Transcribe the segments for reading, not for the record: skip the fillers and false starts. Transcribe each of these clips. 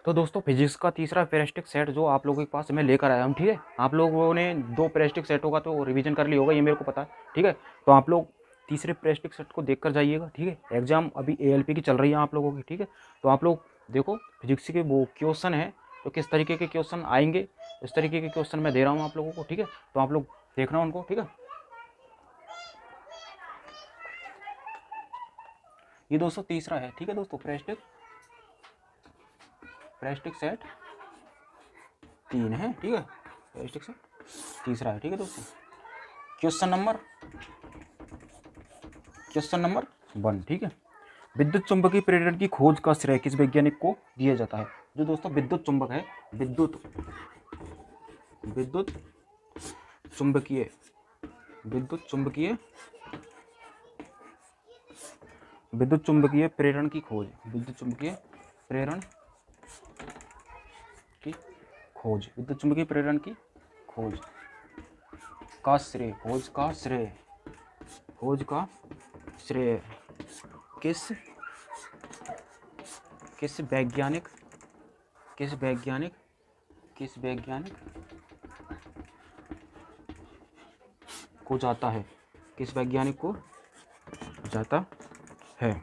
तो दोस्तों फिजिक्स का तीसरा पैरास्टिक सेट जो आप लोगों के पास मैं लेकर आया हूँ, ठीक है। आप लोगों ने 2 पैरास्टिक सेटों का तो रिवीजन कर लिया होगा, ये मेरे को पता है, ठीक है। तो आप लोग तीसरे पैरास्टिक सेट को देख कर जाइएगा, ठीक है। एग्जाम अभी एएलपी की चल रही है आप लोगों की, ठीक है। तो आप लोग देखो फिजिक्स के वो क्वेश्चन है, तो किस तरीके के क्वेश्चन आएंगे, इस तरीके के क्वेश्चन मैं दे रहा हूँ आप लोगों को, ठीक है। तो आप लोग देखना उनको, ठीक है। ये दोस्तों तीसरा है, ठीक है दोस्तों। पैरास्टिक सेट 3 है, ठीक है। पैरास्टिक सेट तीसरा है, ठीक है दोस्तों। क्वेश्चन नंबर 1, ठीक है। विद्युत चुंबकीय प्रेरण की खोज का श्रेय किस वैज्ञानिक को दिया जाता है? जो दोस्तों विद्युत चुंबक है, विद्युत चुंबकीय प्रेरण की खोज, विद्युत चुंबकीय प्रेरण की खोज, विद्युत चुंबकीय प्रेरण की खोज का श्रेय, खोज का श्रेय किस वैज्ञानिक को जाता है, किस वैज्ञानिक को जाता है।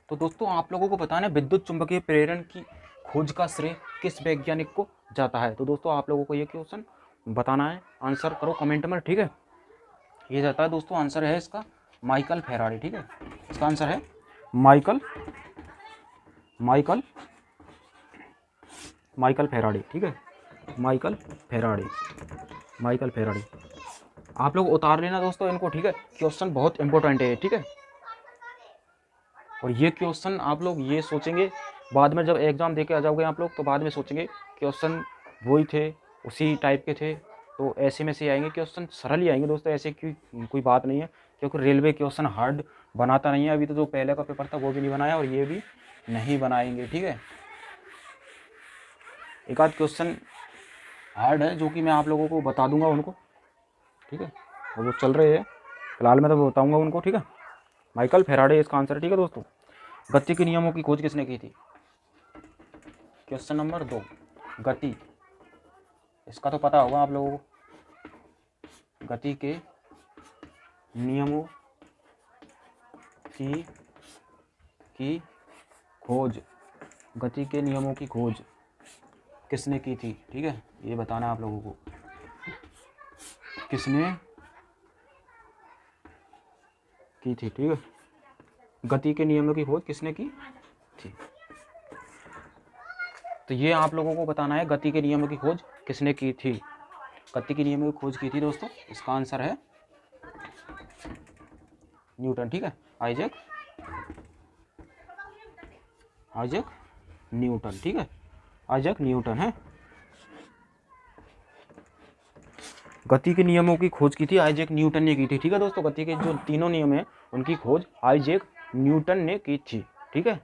तो दोस्तों आप लोगों को बताना है विद्युत चुंबकीय प्रेरण की खोज का श्रेय किस वैज्ञानिक को जाता है। तो दोस्तों आप लोगों को ये क्वेश्चन बताना है, आंसर करो कमेंट में, ठीक है। ये जाता है दोस्तों, आंसर है इसका माइकल फेराडे, ठीक है। इसका आंसर है माइकल फेराडे, ठीक है। Michael Faraday. आप लोग उतार लेना दोस्तों इनको, ठीक है। क्वेश्चन बहुत इंपॉर्टेंट है, ठीक है। और ये क्वेश्चन आप लोग ये सोचेंगे बाद में, जब एग्जाम देके आ जाओगे आप लोग, तो बाद में सोचेंगे क्वेश्चन वही थे, उसी टाइप के थे, तो ऐसे में से आएंगे क्वेश्चन, सरल ही आएंगे दोस्तों, ऐसे कोई बात नहीं है। क्योंकि रेलवे क्वेश्चन हार्ड बनाता नहीं है, अभी तो जो पहले का पेपर था वो भी नहीं बनाया और ये भी नहीं बनाएंगे, ठीक है। एक आध क्वेश्चन हार्ड है जो कि मैं आप लोगों को बता दूंगा उनको, ठीक है। और वो चल रहे हैं फिलहाल, मैं तो बताऊंगा उनको, ठीक है। माइकल फेराडे इसका आंसर, ठीक है दोस्तों। गति के नियमों की खोज किसने की थी? क्वेश्चन नंबर 2, गति, इसका तो पता होगा आप लोगों को। गति के नियमों की खोज, गति के नियमों की खोज किसने की थी, ठीक है। ये बताना है आप लोगों को, किसने की थी, ठीक है। गति के नियमों की खोज किसने की थी? तो ये आप लोगों को बताना है, गति के नियमों की खोज किसने की थी। गति के नियमों की खोज की थी दोस्तों, इसका आंसर है न्यूटन, ठीक है। आइजैक न्यूटन, ठीक है। आइजैक न्यूटन है। गति के नियमों की खोज की थी आइजैक न्यूटन ने की थी, ठीक है दोस्तों। गति के जो तीनों नियम हैं उनकी खोज आइजैक न्यूटन ने की थी, ठीक है।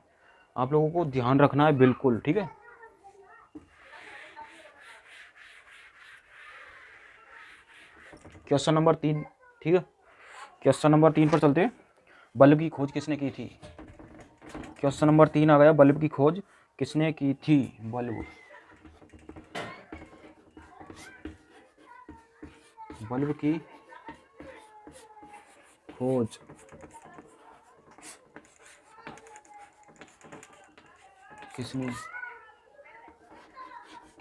आप लोगों को ध्यान रखना है बिल्कुल, ठीक है। क्वेश्चन नंबर 3, ठीक है। क्वेश्चन नंबर 3 पर चलते हैं। बल्ब की खोज किसने की थी? क्वेश्चन नंबर 3 आ गया, बल्ब की खोज किसने की थी? बल्ब की खोज किसने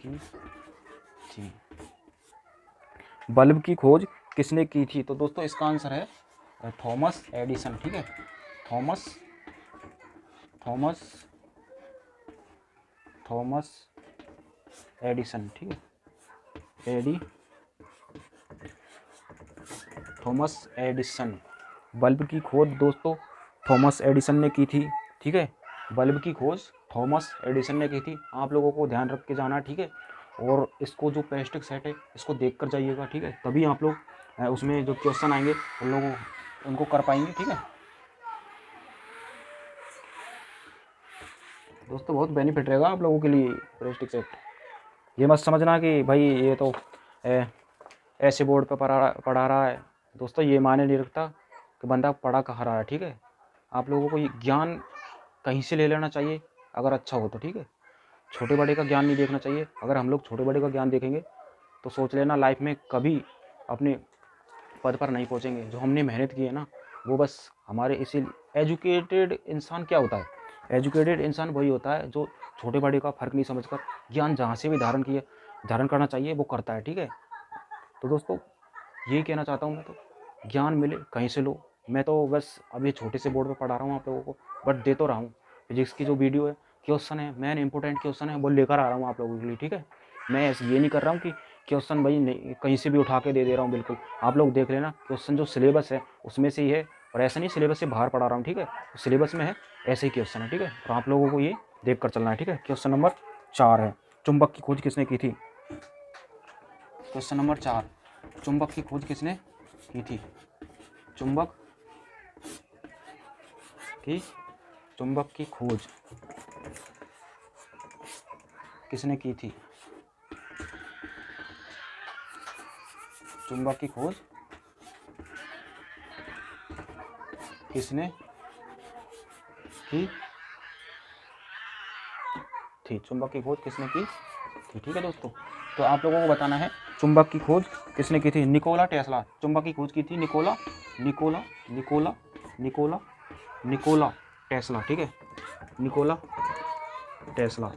की थी? बल्ब की खोज किसने की थी? तो दोस्तों इसका आंसर है थॉमस एडिसन, ठीक है। थॉमस एडिसन, ठीक है। Thomas Edison. बल्ब की खोज दोस्तों थॉमस एडिसन ने की थी, ठीक है। बल्ब की खोज थॉमस एडिसन ने की थी। आप लोगों को ध्यान रख के जाना, ठीक है। और इसको जो पैरास्टिक सेट है इसको देख कर जाइएगा, ठीक है। तभी आप लोग उसमें जो क्वेश्चन आएंगे उन लोगों उनको कर पाएंगे, ठीक है दोस्तों। बहुत बेनिफिट रहेगा आप लोगों के लिए पैरास्टिक सेट। ये मत समझना कि भाई ये तो ऐसे बोर्ड पर पढ़ा रहा है दोस्तों, ये मायने नहीं रखता कि बंदा पढ़ा कहाँ रहा है, ठीक है। आप लोगों को ये ज्ञान कहीं से ले लेना चाहिए अगर अच्छा हो तो, ठीक है। छोटे बड़े का ज्ञान नहीं देखना चाहिए। अगर हम लोग छोटे बड़े का ज्ञान देखेंगे तो सोच लेना लाइफ में कभी अपने पद पर नहीं पहुंचेंगे। जो हमने मेहनत की है ना, वो बस हमारे इसी एजुकेटेड इंसान क्या होता है, एजुकेटेड इंसान वही होता है जो छोटे बड़े का फ़र्क नहीं समझकर ज्ञान जहाँ से भी धारण करना चाहिए वो करता है, ठीक है। तो दोस्तों यही कहना चाहता हूँ मैं तो, ज्ञान मिले कहीं से लो। मैं तो बस अब ये छोटे से बोर्ड पे पढ़ा रहा हूँ आप लोगों को, बट दे तो रहा हूँ। फिजिक्स की जो वीडियो है, क्वेश्चन है, मेन इंपॉर्टेंट क्वेश्चन है, वो लेकर आ रहा हूँ आप लोगों के लिए, ठीक है। मैं ऐसे ये नहीं कर रहा हूँ कि क्वेश्चन भाई नहीं कहीं से भी उठा के दे रहा हूँ, बिल्कुल। आप लोग देख लेना, क्वेश्चन जो सिलेबस है उसमें से ही है, और ऐसा नहीं सिलेबस से बाहर पढ़ा रहा हूँ, ठीक है। सिलेबस में है ऐसे ही क्वेश्चन है, ठीक है। तो आप लोगों को ये देख कर चलना है, ठीक है। क्वेश्चन नंबर 4 है, चुंबक की खोज किसने की थी। क्वेश्चन नंबर 4, चुंबक की खोज किसने की थी। चुंबक की खोज किसने की थी। चुंबक की खोज किसने की थी। चुंबक की खोज किसने की थी, ठीक है दोस्तों। तो आप लोगों को बताना है चुंबक की खोज किसने की थी। Nikola Tesla. चुंबक की खोज की थी निकोला टेस्ला, ठीक है। Nikola Tesla.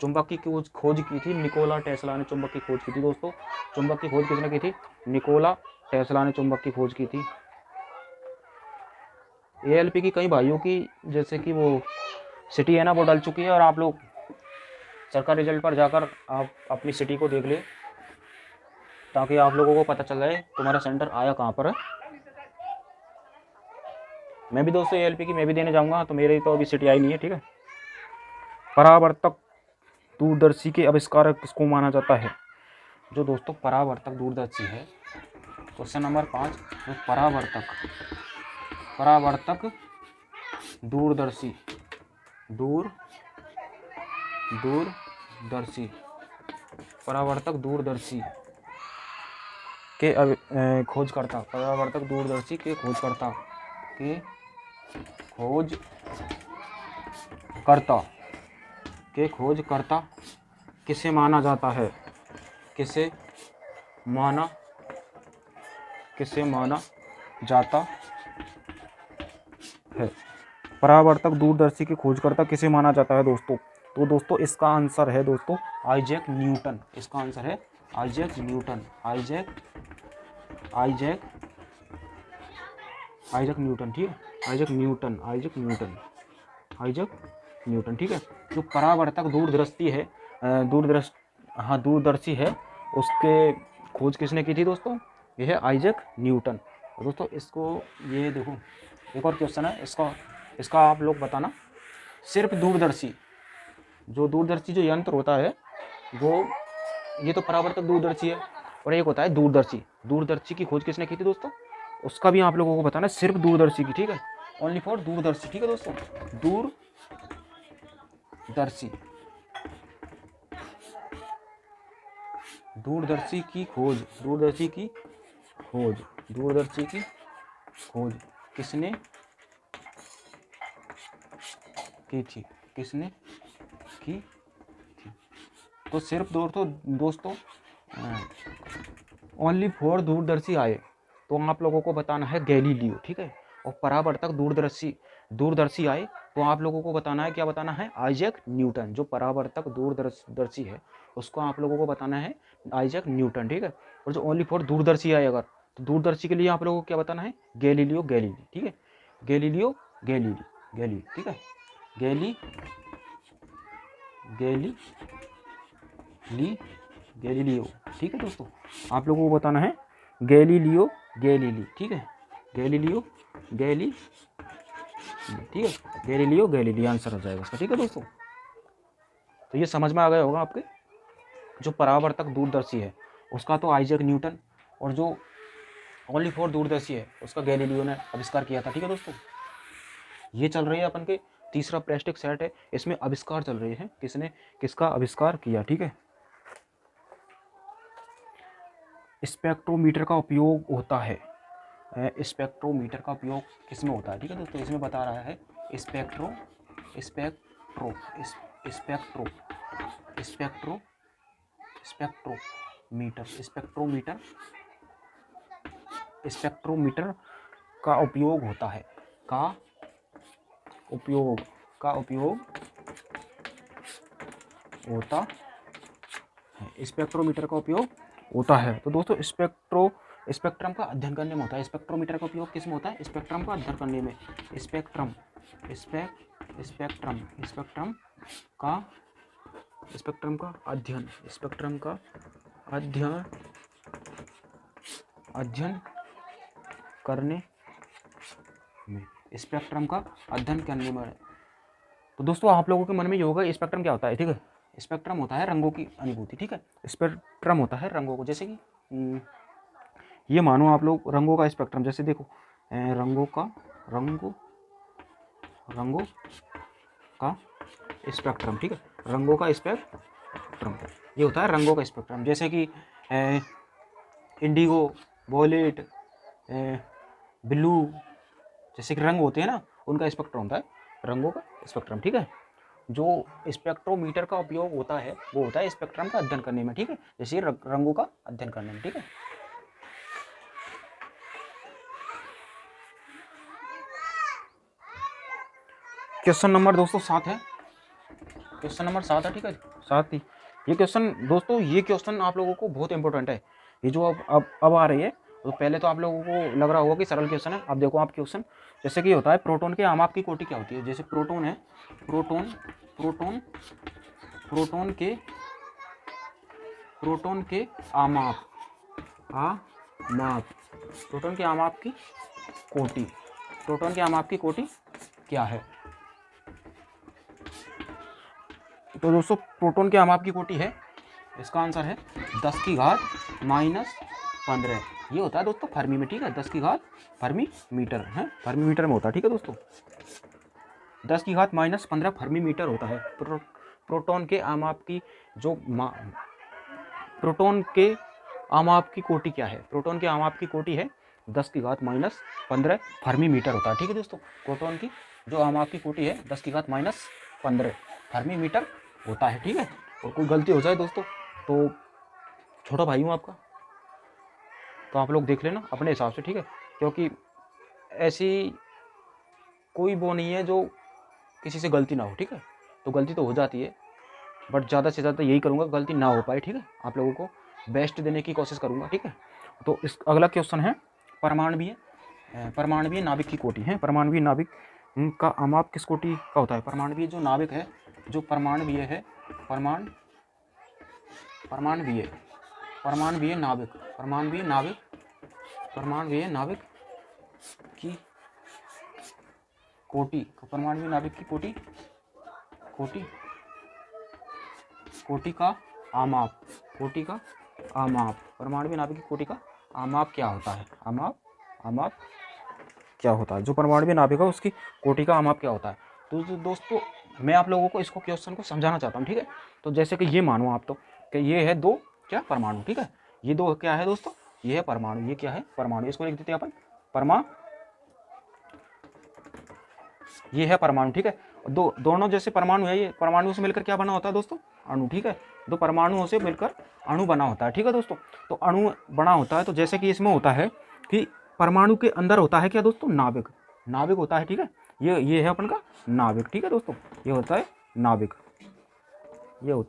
चुंबक की खोज की थी निकोला टेस्ला ने, चुंबक की खोज की थी दोस्तों। चुंबक की खोज किसने की थी। निकोला टेस्ला ने चुंबक की खोज की थी। एएलपी की कई भाइयों की जैसे कि वो सिटी है ना, वो डल चुकी है, और आप लोग सरकारी रिजल्ट पर जाकर आप अपनी सिटी को देख ले, ताकि आप लोगों को पता चल जाए तुम्हारा सेंटर आया कहाँ पर है। मैं भी दोस्तों एएलपी की मैं भी देने जाऊंगा, तो मेरी तो अभी सिटी आई नहीं है, ठीक है। परावर्तक दूरदर्शी के आविष्कारक किसको माना जाता है। जो दोस्तों परावर्तक दूरदर्शी है, क्वेश्चन नंबर 5, जो परावर्तक दूरदर्शी परावर्तक दूरदर्शी के खोजकर्ता, परावर्तक दूरदर्शी के खोजकर्ता किसे माना जाता है। किसे माना जाता है। परावर्तक दूरदर्शी के खोजकर्ता किसे माना जाता है दोस्तों। तो दोस्तों इसका आंसर है दोस्तों आइजैक न्यूटन। इसका आंसर है आइजैक न्यूटन, ठीक है। आइजैक न्यूटन, ठीक है। जो परावर्तक दूरदर्शी है, उसके खोज किसने की थी दोस्तों। यह है आइजैक न्यूटन। और दोस्तों इसको ये देखो, एक और क्वेश्चन है इसका आप लोग बताना। सिर्फ दूरदर्शी जो यंत्र होता है वो, ये तो परावर्तक दूरदर्शी है, और एक होता है दूरदर्शी की खोज किसने की थी दोस्तों। उसका भी आप लोगों को बताना, सिर्फ दूरदर्शी की, ठीक है। ओनली फॉर दूरदर्शी, ठीक है दोस्तों। दूरदर्शी की खोज किसने की थी। तो सिर्फ दोस्तों ओनली फॉर दूरदर्शी आए तो आप लोगों को बताना है गैलीलियो, ठीक है। और परावर्तक दूरदर्शी आए तो आप लोगों को बताना है, क्या बताना है, आइजैक न्यूटन। जो परावर्तक दूरदर्शी है उसको आप लोगों को बताना है आइजैक न्यूटन, ठीक है। और जो ओनली फॉर दूरदर्शी आए अगर, तो दूरदर्शी के लिए आप लोगों को क्या बताना है, गैलीलियो गैलीली, ठीक है। गैलीलियो गैलीली, ठीक है। गैलीलियो, ठीक है दोस्तों। आप लोगों को बताना है गैलीलियो गैलीली, ठीक है। गैलीलियो गैलीली, ठीक है। गैलीलियो गैलीली आंसर हो जाएगा इसका, ठीक है दोस्तों। तो ये समझ में आ गया होगा आपके। जो परावर्तक दूरदर्शी है उसका तो आइजैक न्यूटन, और जो ओनली फॉर दूरदर्शी है उसका गैलीलियो ने आविष्कार किया था, ठीक है दोस्तों। ये चल रही है अपन के तीसरा प्रेस्टिक सेट है, इसमें आविष्कार चल रहे हैं, किसका आविष्कार किया, ठीक है। स्पेक्ट्रोमीटर का उपयोग होता है। स्पेक्ट्रोमीटर का उपयोग किसमें होता है, ठीक है दोस्तों। इसमें बता रहा है spectro spectro spectro spectrometer spectrometer spectrometer का उपयोग होता है का उपयोग होता है स्पेक्ट्रोमीटर का उपयोग होता है। तो दोस्तों स्पेक्ट्रम का अध्ययन करने में होता है। स्पेक्ट्रोमीटर का उपयोग किस में होता है? स्पेक्ट्रम का अध्ययन करने में। स्पेक्ट्रम का अध्ययन करने में स्पेक्ट्रम का अध्ययन करने में। तो दोस्तों आप लोगों के मन में ये होगा स्पेक्ट्रम क्या होता है, ठीक है। स्पेक्ट्रम होता है रंगों की अनुभूति, ठीक है। स्पेक्ट्रम होता है रंगों को, जैसे कि ये मानो आप लोग रंगों का स्पेक्ट्रम, जैसे देखो रंगों का स्पेक्ट्रम, ठीक है। रंगों का स्पेक्ट्रम ये होता है रंगों का स्पेक्ट्रम, जैसे कि इंडिगो, वॉयलेट, ब्लू, जैसे कि रंग होते हैं ना, उनका स्पेक्ट्रम होता है रंगों का स्पेक्ट्रम, ठीक है। जो स्पेक्ट्रोमीटर का उपयोग होता है वो होता है स्पेक्ट्रम का अध्ययन करने में, ठीक है। जैसे रंगों का अध्ययन करने में, ठीक है। क्वेश्चन नंबर दोस्तों 7 है। क्वेश्चन नंबर 7 है, ठीक है। 7 ही ये क्वेश्चन दोस्तों, ये क्वेश्चन आप लोगों को बहुत इंपॉर्टेंट है। ये जो अब आ रही है, तो पहले तो आप लोगों को लग रहा होगा कि सरल क्वेश्चन है। अब देखो आप क्वेश्चन, जैसे कि होता है प्रोटॉन के आमाप की कोटि क्या होती है। जैसे प्रोटॉन है, प्रोटॉन के आमाप प्रोटॉन के आमाप की कोटि क्या है। तो दोस्तों प्रोटॉन के आमाप की कोटि है, इसका आंसर है 10 की घात -15। ये होता है दोस्तों फर्मी में, ठीक है। 10 की घात फर्मी मीटर है, फर्मी मीटर में होता है, ठीक है दोस्तों। 10 की घात -15 फर्मी मीटर होता है। प्रोटॉन के आमाप की प्रोटॉन के आमाप की कोटि क्या है। प्रोटॉन के आमाप की कोटि है 10 की घात -15 फर्मी मीटर होता है, ठीक है दोस्तों। प्रोटॉन की जो आमाप की कोटि है 10 की घात -15 फर्मी मीटर होता है, ठीक है। और कोई गलती हो जाए दोस्तों तो छोटा भाई हूँ आपका, तो आप लोग देख लेना अपने हिसाब से, ठीक है। क्योंकि ऐसी कोई वो नहीं है जो किसी से गलती ना हो, ठीक है। तो गलती तो हो जाती है, बट ज़्यादा से ज़्यादा यही करूँगा गलती ना हो पाए, ठीक है। आप लोगों को बेस्ट देने की कोशिश करूँगा, ठीक है। तो इस अगला क्वेश्चन है परमाणवीय नाभिक की कोटि है। परमाणवीय नाभिक का आमाप किस कोटि का होता है। परमाणवीय जो नाभिक है, जो परमाणवीय है, परमाणवीय नाभिक की कोटि, परमाणवीय नाभिक की कोटि का आमाप परमाणवीय नाभिक की कोटि का आमाप क्या होता है। आमाप क्या होता है, जो परमाणवीय नाभिक है उसकी कोटि का आमाप क्या होता है। तो दोस्तों मैं आप लोगों को इसको क्वेश्चन को समझाना चाहता हूँ, ठीक है। तो जैसे कि ये मानो आप तो कि ये है 2 क्या परमाणु, ठीक है। ये 2 क्या है दोस्तों, ये है परमाणु, ये क्या है परमाणु। इसको लिख देते हैं अपन ये है परमाणु, ठीक है। दोनों जैसे परमाणु है, ये परमाणु से मिलकर क्या बना होता है दोस्तों, अणु, ठीक है। 2 परमाणुओं से मिलकर अणु बना होता है, ठीक है दोस्तों। तो अणु बना होता है, तो जैसे कि इसमें होता है कि परमाणु के अंदर होता है क्या दोस्तों, नाभिक होता है, ठीक है। ये है अपन का नाभिक, ठीक है दोस्तों। ये होता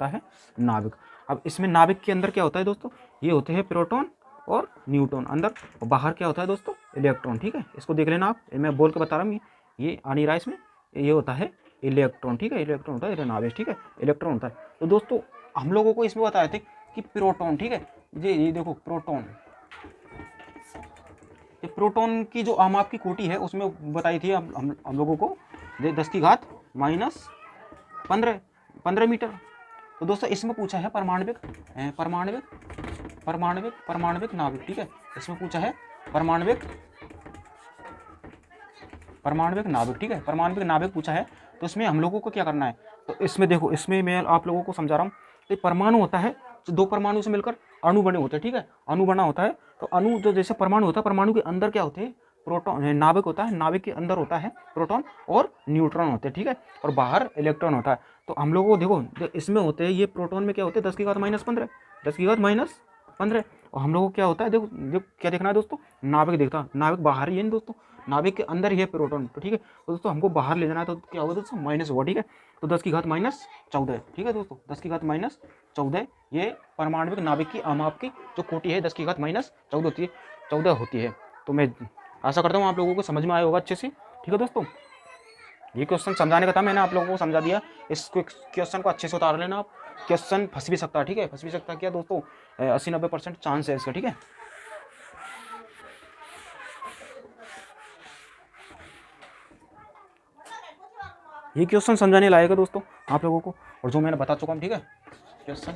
है नाभिक, अब इसमें नाभिक के अंदर क्या होता है दोस्तों, ये होते हैं प्रोटॉन और न्यूट्रॉन अंदर, और बाहर क्या होता है दोस्तों, इलेक्ट्रॉन, ठीक है। इसको देख लेना आप, मैं बोल के बता रहा हूँ, ये आ नहीं रहा इसमें, ये होता है इलेक्ट्रॉन, ठीक है। इलेक्ट्रॉन होता है नाभिक, ठीक है, इलेक्ट्रॉन होता है। तो दोस्तों हम लोगों को इसमें बताए थे कि प्रोटॉन, ठीक है। ये देखो प्रोटॉन, ये प्रोटॉन की जो आमाप की कोटि है उसमें बताई थी हम लोगों को 10 की घात -15 मीटर। तो दोस्तों इसमें पूछा है परमाणविक नाभिक, ठीक है। इसमें पूछा है परमाणविक नाभिक, ठीक है। परमाणविक नाभिक पूछा है, तो इसमें हम लोगों को क्या करना है। तो इसमें देखो, इसमें मैं आप लोगों को समझा रहा हूँ, तो परमाणु होता है जो 2 परमाणु से मिलकर अणु बने होते हैं, ठीक है। अणु बना होता है, तो अणु जो जैसे परमाणु होता है, परमाणु के अंदर क्या होते हैं, प्रोटॉन नाभिक होता है, नाभिक के अंदर होता है प्रोटॉन और न्यूट्रॉन होते हैं, ठीक है, और बाहर इलेक्ट्रॉन होता है। तो हम लोगों को देखो जो इसमें होते हैं, ये प्रोटॉन में क्या होते हैं 10⁻⁻15, 10⁻⁻15। और हम लोगों को क्या होता है, देखो देखो क्या देखना है दोस्तों, नाभिक देखता, नाभिक बाहर ही है ना दोस्तों, नाभिक के अंदर ही है प्रोटॉन, तो ठीक है। तो दोस्तों हमको बाहर ले जाना है, तो क्या होगा दोस्तों, माइनस होगा, ठीक है। तो 10⁻⁻14, ठीक है दोस्तों, 10⁻⁻14 ये परमाणविक नाभिक की आमाप की जो कोटि है 10⁻⁻14 होती है, 14 होती है। तो मैं आशा करता हूँ आप लोगों को समझ में आया होगा अच्छे से, ठीक है दोस्तों। ये क्वेश्चन समझाने का था, मैंने आप लोगों को समझा दिया। इस क्वेश्चन को अच्छे से उतार लेना आप, क्वेश्चन फंस भी सकता है, ठीक है, फंस भी सकता है क्या दोस्तों, 80-90% चांस है इसका, ठीक है। ये क्वेश्चन समझाने लायक है दोस्तों आप लोगों को, और जो मैंने बता चुका हूँ, ठीक है। क्वेश्चन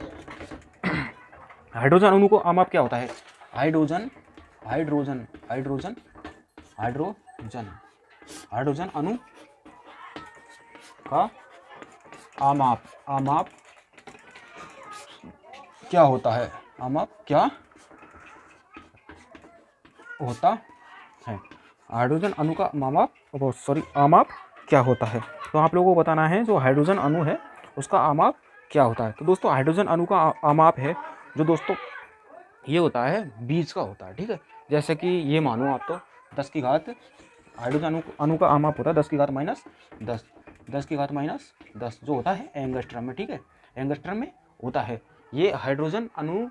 हाइड्रोजन अणु को आमाप क्या होता है, hydrogen hydrogen hydrogen hydrogen hydrogen अणु का आमाप, आमाप क्या होता है, आमाप क्या होता है, हाइड्रोजन अणु का आमाप क्या होता है। तो आप लोगों को बताना है जो हाइड्रोजन अणु है उसका आमाप क्या होता है। तो दोस्तों हाइड्रोजन अणु का आमाप है जो दोस्तों ये होता है 20 का होता है, ठीक है। जैसे कि ये मानो आप तो 10 की घात, हाइड्रोजन अणु का आमाप होता है 10⁻⁻10, 10⁻⁻10 जो होता है एंगस्ट्रम में, ठीक है, एंगस्ट्रम में होता है। ये हाइड्रोजन अणु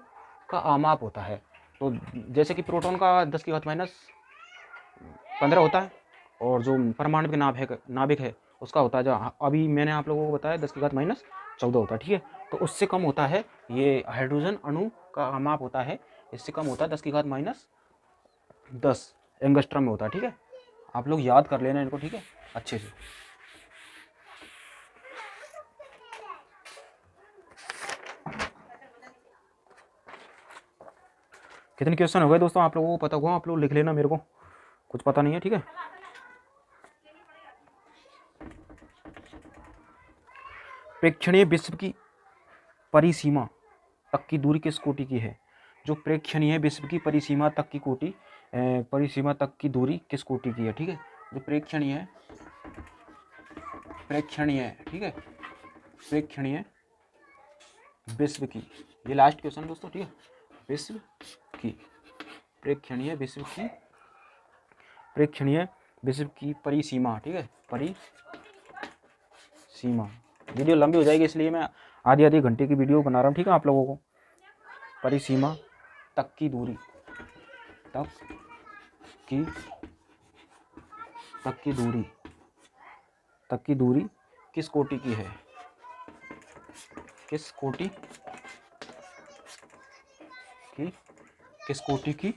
का आमाप होता है। तो जैसे कि प्रोटॉन का 10⁻⁻15 होता है, और जो परमाणु के नाभिक है उसका होता है, जो अभी मैंने आप लोगों को बताया 10⁻⁻14 होता है, ठीक है। तो उससे कम होता है ये हाइड्रोजन अणु का आमाप होता है, इससे कम होता है 10⁻⁻10 एंगस्ट्रम में होता है, ठीक है। आप लोग याद कर लेना इनको, ठीक है, अच्छे से। कितने क्वेश्चन हो गए दोस्तों आप लोगों को पता होगा, आप लोग लिख लेना, मेरे को कुछ पता नहीं है, ठीक है। प्रेक्षणीय विश्व की परिसीमा तक की दूरी किस कोटि की है, जो प्रेक्षणीय विश्व की परिसीमा तक की कोटि, परिसीमा तक की दूरी किस कोटि की है, ठीक है। जो प्रेक्षणीय ठीक है, प्रेक्षणीय विश्व की, ये लास्ट क्वेश्चन दोस्तों, ठीक है, विश्व की प्रेक्षणीय विश्व की परिसीमा, ठीक है, परिसीमा। वीडियो लंबी हो जाएगी इसलिए मैं आधी घंटे की वीडियो बना रहा हूँ, ठीक है, आप लोगों को। परिसीमा तक की दूरी, तक की दूरी किस कोटि की है, किस कोटि की।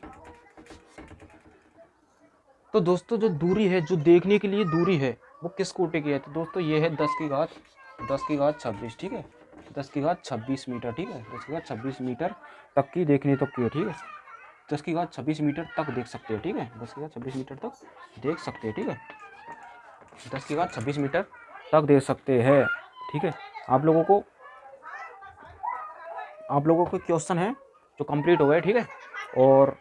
तो दोस्तों जो दूरी है, जो देखने के लिए दूरी है, वो किस कोटि की है। तो दोस्तों ये है 10⁻26, ठीक है, 10⁻26 मीटर, ठीक है, 10⁻26 मीटर तक की देखने तक की है, ठीक है, 10⁻26 मीटर तक देख सकते हैं, ठीक है, 10⁻26 मीटर तक देख सकते हैं, ठीक है, 10⁻26 मीटर तक देख सकते हैं, ठीक है। आप लोगों को क्वेश्चन है जो कंप्लीट हो गए, ठीक है। और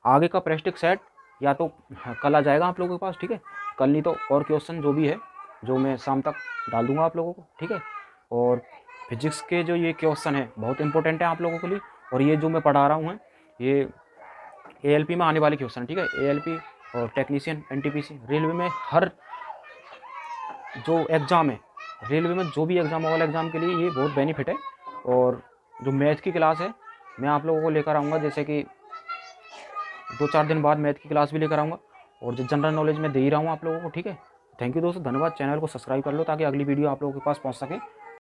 आगे का प्रैक्टिस सेट या तो कल आ जाएगा आप लोगों के पास, ठीक है, कल नहीं तो और क्वेश्चन जो भी है जो मैं शाम तक डाल दूंगा आप लोगों को, ठीक है। और फिजिक्स के जो ये क्वेश्चन है बहुत इंपॉर्टेंट है आप लोगों के लिए, और ये जो मैं पढ़ा रहा हूँ ये ALP में आने वाले क्वेश्चन, ठीक है, ALP और टेक्नीशियन NTPC रेलवे में हर जो एग्ज़ाम है, रेलवे में जो भी एग्ज़ाम वाला एग्ज़ाम के लिए ये बहुत बेनिफिट है। और जो मैथ की क्लास है मैं आप लोगों को लेकर आऊँगा, जैसे कि 2-4 दिन बाद मैथ की क्लास भी लेकर आऊँगा, और जो जनरल नॉलेज में दे ही रहा हूँ आप लोगों को, ठीक है। थैंक यू दोस्तों, धन्यवाद। चैनल को सब्सक्राइब कर लो ताकि अगली वीडियो आप लोगों के पास पहुँच सके।